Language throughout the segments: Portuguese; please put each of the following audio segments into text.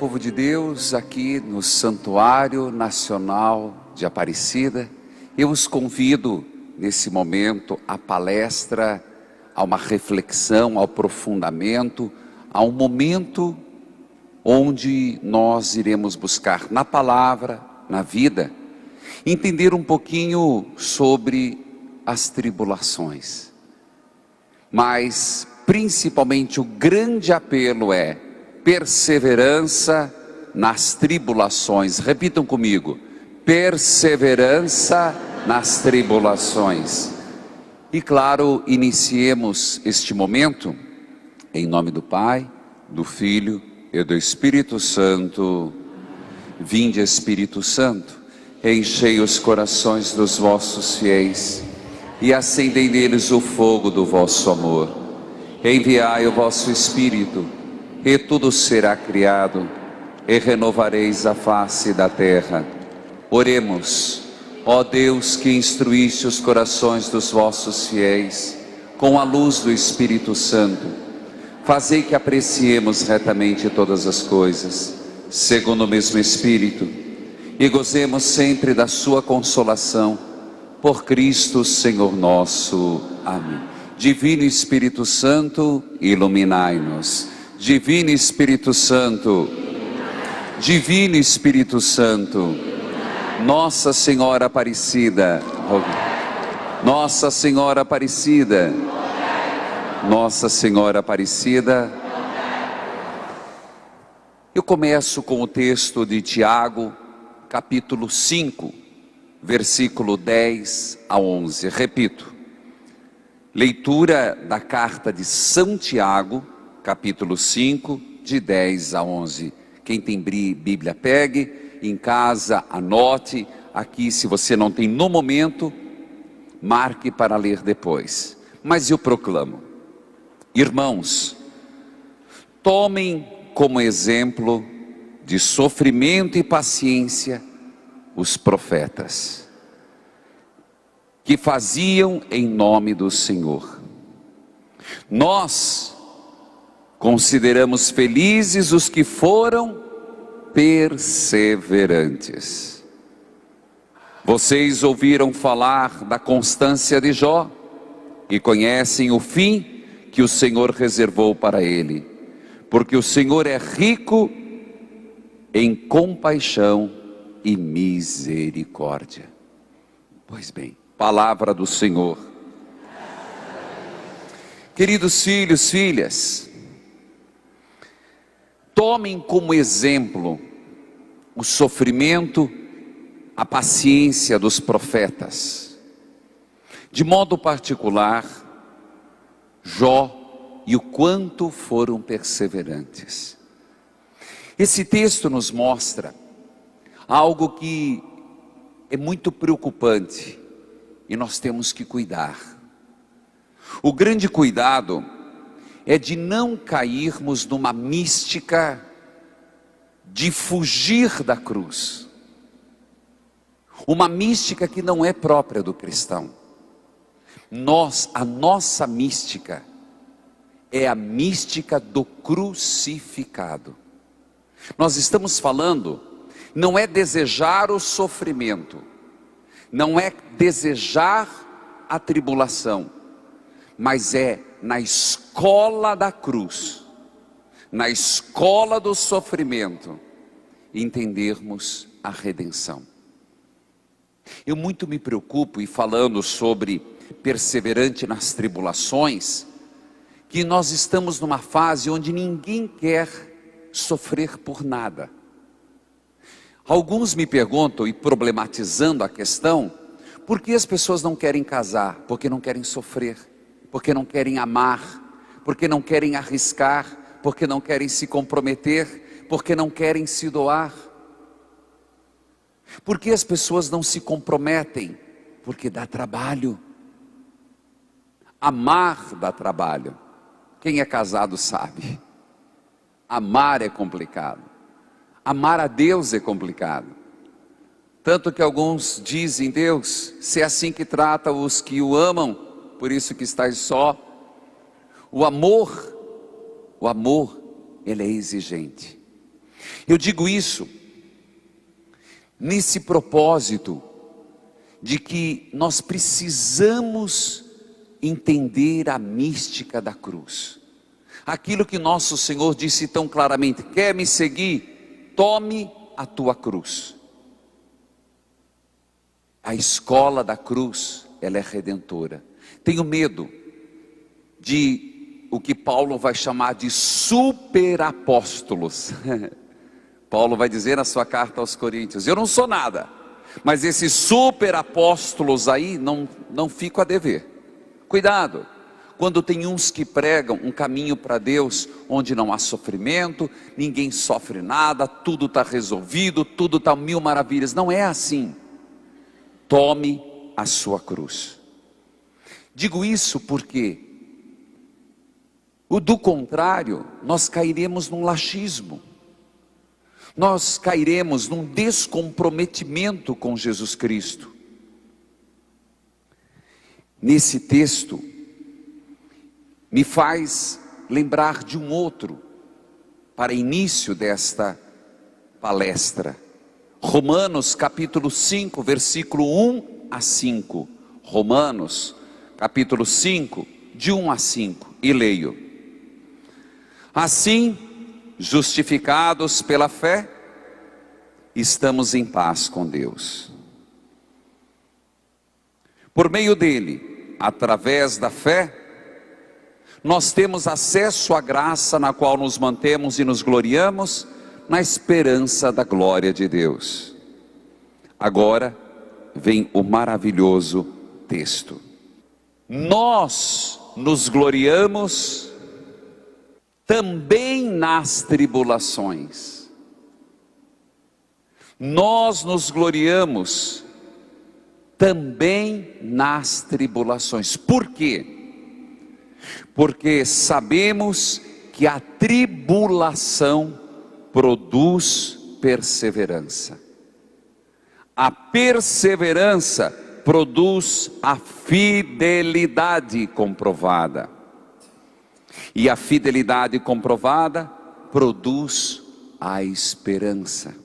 povo de Deus, aqui no Santuário Nacional de Aparecida, eu os convido nesse momento à palestra, a uma reflexão, ao aprofundamento, a um momento onde nós iremos buscar na palavra, na vida, entender um pouquinho sobre as tribulações. Mas principalmente o grande apelo é perseverança nas tribulações. Repitam comigo: perseverança nas tribulações. E claro, iniciemos este momento em nome do Pai, do Filho e do Espírito Santo. Vinde, Espírito Santo, enchei os corações dos vossos fiéis e acendei neles o fogo do vosso amor. Enviai o vosso Espírito, e tudo será criado, e renovareis a face da terra. Oremos. Ó Deus, que instruíste os corações dos vossos fiéis com a luz do Espírito Santo, fazei que apreciemos retamente todas as coisas, segundo o mesmo Espírito, e gozemos sempre da sua consolação, por Cristo Senhor nosso. Amém. Divino Espírito Santo, iluminai-nos. Divino Espírito Santo, Divino Espírito Santo, Nossa Senhora Aparecida, Nossa Senhora Aparecida, Nossa Senhora Aparecida. Eu começo com o texto de Tiago, capítulo 5, versículo 10 a 11. Repito, leitura da carta de São Tiago, capítulo 5, de 10 a 11. Quem tem Bíblia, pegue, em casa, anote. Aqui, se você não tem no momento, marque para ler depois. Mas eu proclamo: irmãos, tomem como exemplo de sofrimento e paciência os profetas, que faziam em nome do Senhor. Nós consideramos felizes os que foram perseverantes. Vocês ouviram falar da constância de Jó e conhecem o fim que o Senhor reservou para ele, porque o Senhor é rico em compaixão e misericórdia. Pois bem, palavra do Senhor. Queridos filhos, filhas, tomem como exemplo o sofrimento, a paciência dos profetas, de modo particular, Jó e o quanto foram perseverantes. Esse texto nos mostra algo que é muito preocupante e nós temos que cuidar. O grande cuidado é de não cairmos numa mística de fugir da cruz, uma mística que não é própria do cristão. A nossa mística é a mística do crucificado. Nós estamos falando, não é desejar o sofrimento, não é desejar a tribulação, mas é na escola da cruz, na escola do sofrimento, entendermos a redenção. Eu muito me preocupo, e falando sobre perseverante nas tribulações, que nós estamos numa fase onde ninguém quer sofrer por nada. Alguns me perguntam, e problematizando a questão, por que as pessoas não querem casar? Porque não querem sofrer, porque não querem amar, porque não querem arriscar, porque não querem se comprometer, porque não querem se doar. Por que as pessoas não se comprometem? Porque dá trabalho. Amar dá trabalho. Quem é casado sabe. Amar é complicado. Amar a Deus é complicado. Tanto que alguns dizem: Deus, se é assim que trata os que o amam, por isso que estás só. O amor, ele é exigente. Eu digo isso nesse propósito de que nós precisamos entender a mística da cruz. Aquilo que nosso Senhor disse tão claramente: quer me seguir? Tome a tua cruz. A escola da cruz, ela é redentora. Tenho medo de o que Paulo vai chamar de superapóstolos. Paulo vai dizer na sua carta aos Coríntios: eu não sou nada, mas esses superapóstolos aí não fico a dever. Cuidado, quando tem uns que pregam um caminho para Deus, onde não há sofrimento, ninguém sofre nada, tudo está resolvido, tudo está mil maravilhas. Não é assim. Tome a sua cruz. Digo isso porque, do contrário, nós cairemos num laxismo. Nós cairemos num descomprometimento com Jesus Cristo. Nesse texto, me faz lembrar de um outro, para início desta palestra. Romanos capítulo 5, versículo 1 a 5. Romanos capítulo 5, de 1 a 5. E leio: assim, justificados pela fé, estamos em paz com Deus. Por meio dele, através da fé, nós temos acesso à graça na qual nos mantemos e nos gloriamos na esperança da glória de Deus. Agora vem o maravilhoso texto. Nós nos gloriamos também nas tribulações. Nós nos gloriamos também nas tribulações. Por quê? Porque sabemos que a tribulação produz perseverança. A perseverança produz a fidelidade comprovada. E a fidelidade comprovada produz a esperança.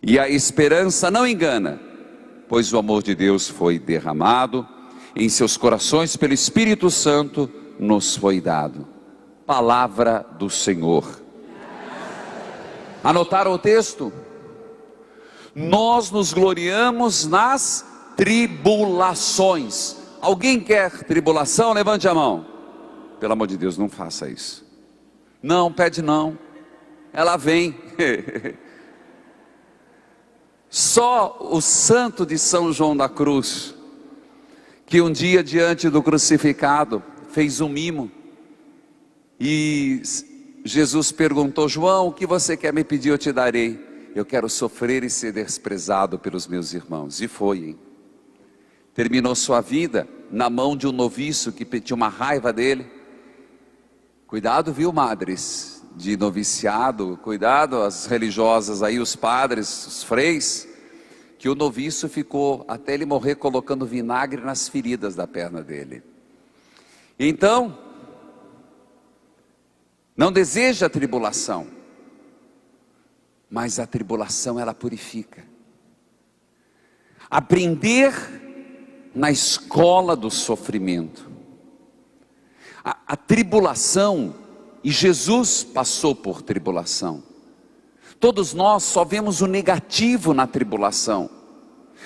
E a esperança não engana, pois o amor de Deus foi derramado em seus corações pelo Espírito Santo nos foi dado. Palavra do Senhor. Anotaram o texto? Nós nos gloriamos nas tribulações. Alguém quer tribulação? Levante a mão. Pelo amor de Deus, não faça isso. Não, pede não. Ela vem. Só o santo de São João da Cruz, que um dia diante do crucificado fez um mimo, e Jesus perguntou: João, o que você quer me pedir, eu te darei. Eu quero sofrer e ser desprezado pelos meus irmãos. E foi, hein? Terminou sua vida na mão de um noviço que tinha uma raiva dele. Cuidado, viu, madres de noviciado, cuidado as religiosas aí, os padres, os freis, que o noviço ficou até ele morrer colocando vinagre nas feridas da perna dele. Então, não deseja a tribulação, mas a tribulação ela purifica. Aprender na escola do sofrimento. A tribulação, e Jesus passou por tribulação. Todos nós só vemos o negativo na tribulação.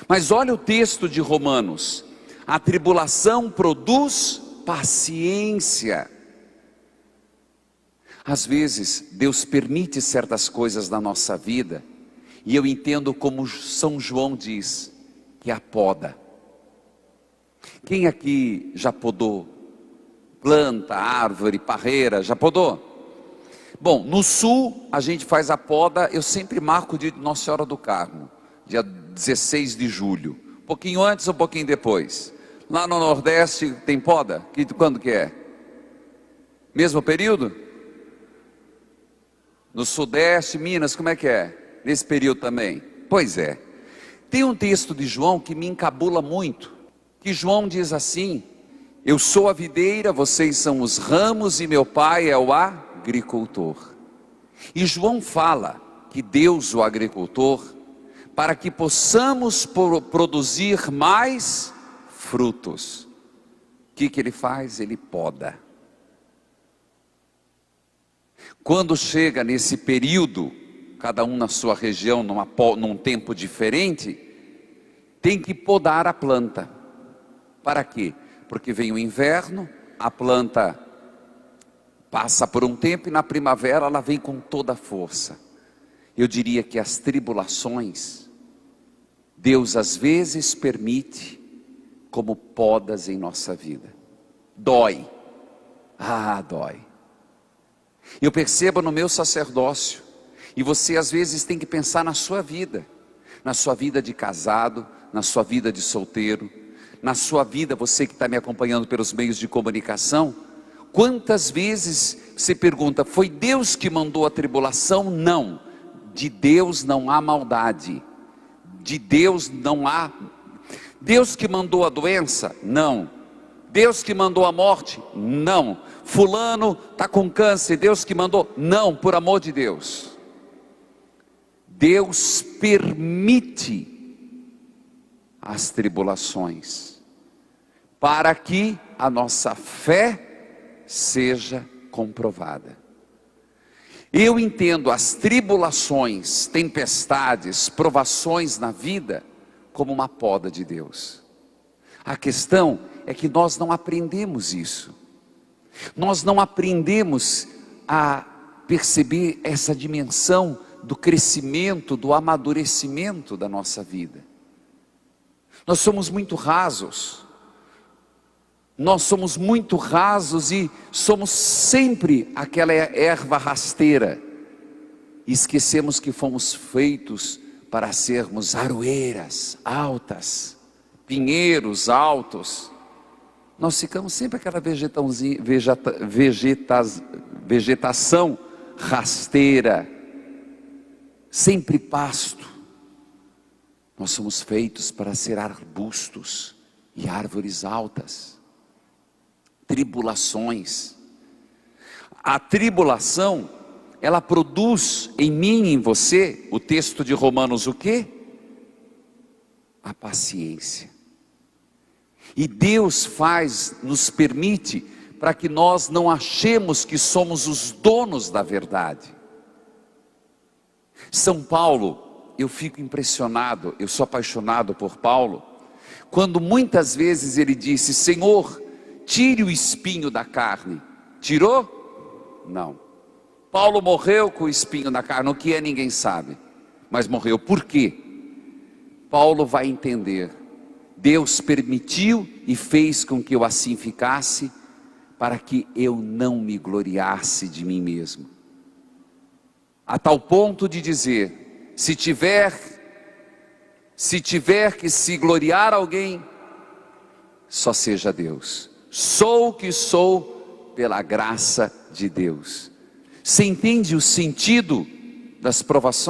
Mas olha o texto de Romanos. A tribulação produz paciência. Às vezes, Deus permite certas coisas na nossa vida, e eu entendo como São João diz, que é a poda. Quem aqui já podou planta, árvore, parreira, já podou? Bom, no sul a gente faz a poda, eu sempre marco o dia de Nossa Senhora do Carmo, dia 16 de julho, um pouquinho antes ou um pouquinho depois. Lá no Nordeste tem poda? Quando que é? Mesmo período? No Sudeste, Minas, como é que é? Nesse período também? Pois é. Tem um texto de João que me encabula muito, que João diz assim: eu sou a videira, vocês são os ramos e meu pai é o agricultor. E João fala que Deus, o agricultor, para que possamos produzir mais frutos, o que ele faz? Ele poda. Quando chega nesse período, cada um na sua região, num tempo diferente, tem que podar a planta. Para quê? Porque vem o inverno, a planta passa por um tempo e na primavera ela vem com toda a força. Eu diria que as tribulações, Deus às vezes permite como podas em nossa vida. Dói. Dói. Eu percebo no meu sacerdócio, e você às vezes tem que pensar na sua vida de casado, na sua vida de solteiro, na sua vida, você que está me acompanhando pelos meios de comunicação, quantas vezes você pergunta, foi Deus que mandou a tribulação? Não, de Deus não há maldade, de Deus não há, Deus que mandou a doença? Não, Deus que mandou a morte? Não, fulano está com câncer, Deus que mandou? Não, por amor de Deus, Deus permite as tribulações, para que a nossa fé seja comprovada. Eu entendo as tribulações, tempestades, provações na vida, como uma poda de Deus. A questão é que nós não aprendemos isso, nós não aprendemos a perceber essa dimensão do crescimento, do amadurecimento da nossa vida. Nós somos muito rasos, e somos sempre aquela erva rasteira, e esquecemos que fomos feitos para sermos aroeiras altas, pinheiros altos. Nós ficamos sempre aquela vegetação rasteira, sempre pasto. Nós somos feitos para ser arbustos e árvores altas. Tribulações. A tribulação, ela produz em mim e em você, o texto de Romanos o quê? A paciência. E Deus nos permite, para que nós não achemos que somos os donos da verdade. São Paulo, eu fico impressionado, eu sou apaixonado por Paulo, quando muitas vezes ele disse, Senhor, tire o espinho da carne. Tirou? Não. Paulo morreu com o espinho da carne, o que é ninguém sabe, mas morreu. Por quê? Paulo vai entender, Deus permitiu e fez com que eu assim ficasse, para que eu não me gloriasse de mim mesmo, a tal ponto de dizer, se tiver que se gloriar alguém, só seja Deus. Sou o que sou pela graça de Deus. Você entende o sentido das provações?